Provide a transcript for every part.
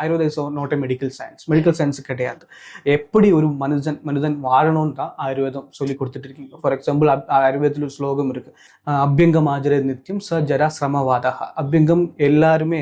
Ayurveda is not a medical science கிடையாது. எப்படி ஒரு மனிதன் வாழணும்னு தான் ஆயுர்வேதம் சொல்லி கொடுத்துட்டு இருக்கீங்க. ஃபார் எக்ஸாம்பிள் ஆயுர்வேதத்தில் ஒரு ஸ்லோகம் இருக்கு, அபியங்கம் ஆஜர நித்தியம் ச ஜரா சிரமவாதா. அபியங்கம் எல்லாருமே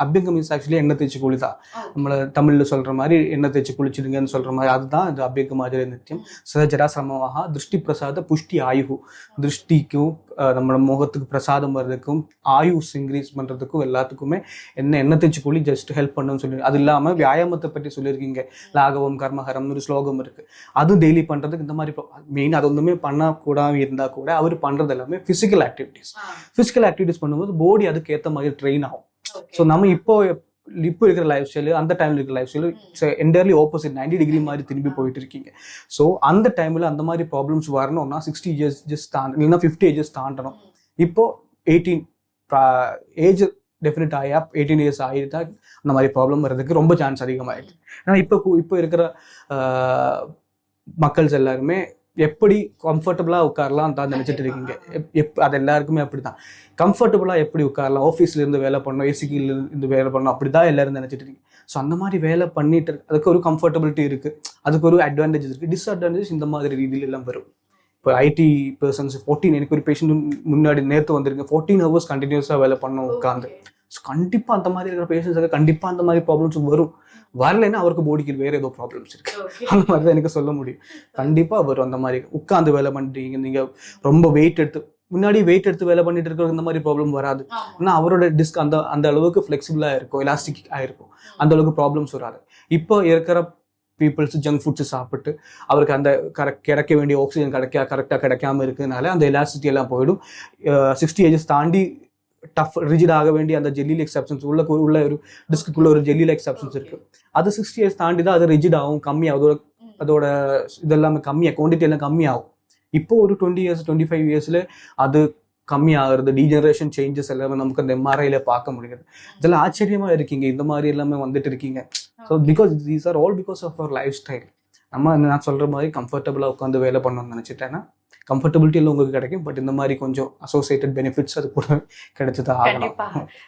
அபியங்கம் இஸ் ஆக்சுவலி எண்ணெய் தேய்ச்சி குளிதா, நம்மள தமிழ்ல சொல்ற மாதிரி எண்ணெய் தேய்ச்சி குளிச்சிடுங்கன்னு சொல்ற மாதிரி அதுதான் இது அபியங்கம் ஆஜர நித்தியம் ச ஜரா சிரமவாகா திருஷ்டி பிரசாத புஷ்டி ஆயுகு. திருஷ்டிக்கும் நம்மளோட முகத்துக்கு பிரசாதம் வர்றதுக்கும் ஆயுஸ் இன்க்ரீஸ் பண்றதுக்கும் எல்லாத்துக்குமே எண்ணெய் தேய்ச்சி குளி ஜஸ்ட் ஹெல்ப் பண்ணுன்னு சொல்லி. அது இல்லாம வியாயாமத்தை பற்றி சொல்லியிருக்கீங்க, லாகவம் கர்மஹரம்னு ஒரு ஸ்லோகம் இருக்கு. அது டெய்லி பண்றதுக்கு இந்த மாதிரி மெயின் அது ஒன்றுமே பண்ணக்கூடாது இருந்தா கூட அவர் பண்றது எல்லாமே பிசிக்கல் ஆக்டிவிட்டிஸ் பண்ணும்போது பாடி அதுக்கு ஏற்ற மாதிரி ட்ரெயின் ஆகும். ஸோ நம்ம இப்போ இருக்கிற லைஃப் ஸ்டைலு அந்த டைம்ல இருக்கிற life style entirely opposite 90 degree மாதிரி திரும்பி போயிட்டு இருக்கீங்க. ஸோ அந்த டைம்ல அந்த மாதிரி ப்ராப்ளம்ஸ் வரணும்னா 60 இயர்ஸ் ஜஸ்ட் இல்லைன்னா 50 ஏஜஸ் தாண்டணும். இப்போ 18 ஏஜ் டெஃபினட் ஆகி 18 இயர்ஸ் ஆகிட்டா அந்த மாதிரி ப்ராப்ளம் வர்றதுக்கு ரொம்ப சான்ஸ் அதிகமாகிடுது. ஏன்னா இப்போ இருக்கிற மக்கள்ஸ் எல்லாருமே எப்படி கம்ஃபர்டபுளாக உட்காரலாம் தான் நினச்சிட்டு இருக்கீங்க. அது எல்லாருக்குமே அப்படிதான். கம்ஃபர்டபுளாக எப்படி உட்காரலாம், ஆஃபீஸ்ல இருந்து வேலை பண்ணணும், ஏசிக்கில் இருந்து வேலை பண்ணணும், அப்படிதான் எல்லாரும் நினச்சிட்டு இருக்கீங்க. ஸோ அந்த மாதிரி வேலை பண்ணிட்டு அதுக்கு ஒரு கம்ஃபர்டபிலிட்டி இருக்கு, அதுக்கு ஒரு அட்வான்டேஜஸ் இருக்கு, டிஸ்அட்வான்டேஜஸ் இந்த மாதிரி ரீதியில எல்லாம் வரும். இப்போ ஐடி பர்சன்ஸ் 14 எனக்கு ஒரு பேஷண்ட் முன்னாடி நேற்று வந்திருக்கு, 14 ஹவர்ஸ் கண்டினியூஸாக வேலை பண்ணணும் உட்காந்து. ஸோ கண்டிப்பாக அந்த மாதிரி இருக்கிற பேஷண்ட்ஸுக்கு கண்டிப்பாக அந்த மாதிரி ப்ராப்ளம்ஸ் வரும். வரலைன்னா அவருக்கு பாடிக்கு வேற ஏதோ ப்ராப்ளம்ஸ் இருக்கு, அந்த மாதிரி தான் எனக்கு சொல்ல முடியும். கண்டிப்பாக வரும். அந்த மாதிரி உட்காந்து வேலை பண்ணுறீங்க, நீங்கள் ரொம்ப வெயிட் எடுத்து வேலை பண்ணிட்டு இருக்கிற இந்த மாதிரி ப்ராப்ளம் வராது. ஆனால் அவரோட டிஸ்க் அந்த அளவுக்கு ஃப்ளெக்சிபிளாக இருக்கும், எலாஸ்டிக் ஆகிருக்கும், அந்த அளவுக்கு ப்ராப்ளம்ஸ் வராது. இப்போ இருக்கிற பீப்புள்ஸ் ஜங்க் ஃபுட்ஸ் சாப்பிட்டு அவருக்கு அந்த கிடைக்க வேண்டிய ஆக்சிஜன் கரெக்டாக கிடைக்காம இருக்குனால அந்த எலாஸ்டிசிட்டி எல்லாம் போயிடும். 60 ஏஜஸ் தாண்டி டஃப் ரிஜிட் ஆக வேண்டிய அந்த ஜெல்லி லைக் சப்ஸ்டன்ஸ் உள்ள ஒரு டிஸ்க்குள்ள ஒரு ஜெல்லி லைக் சப்ஸ்டன்ஸ் இருக்கு. அது 60 இயர்ஸ் தாண்டி தான் அது ரிஜிட் ஆகும், கம்மியாகும், அதோட இதெல்லாமே கம்மியாக குவான்டிட்டி எல்லாம் கம்மியாகும். இப்போ ஒரு 20 இயர்ஸ் 25 இயர்ஸ்ல அது கம்மியாகிறது, டீஜெனரேஷன் சேஞ்சஸ் எல்லாமே நமக்கு அந்த எம்ஆர்ஐல பார்க்க முடியுது. இதெல்லாம் ஆச்சரியமா இருக்கீங்க, இந்த மாதிரி எல்லாமே வந்துட்டு இருக்கீங்க. So because these are all because of our lifestyle. நான் சொல்ற மாதிரி கம்ஃபர்டபுளாக உட்காந்து வேலை பண்ணணும்னு நினைச்சிட்டேன்னா கம்ஃபர்டபிலிட்டி எல்லாம் உங்களுக்கு கிடைக்கும். பட் இந்த மாதிரி கொஞ்சம் அசோசியேட்டட் பெனிஃபிட்ஸ் அது கூட கிடைச்சது ஆகணும்.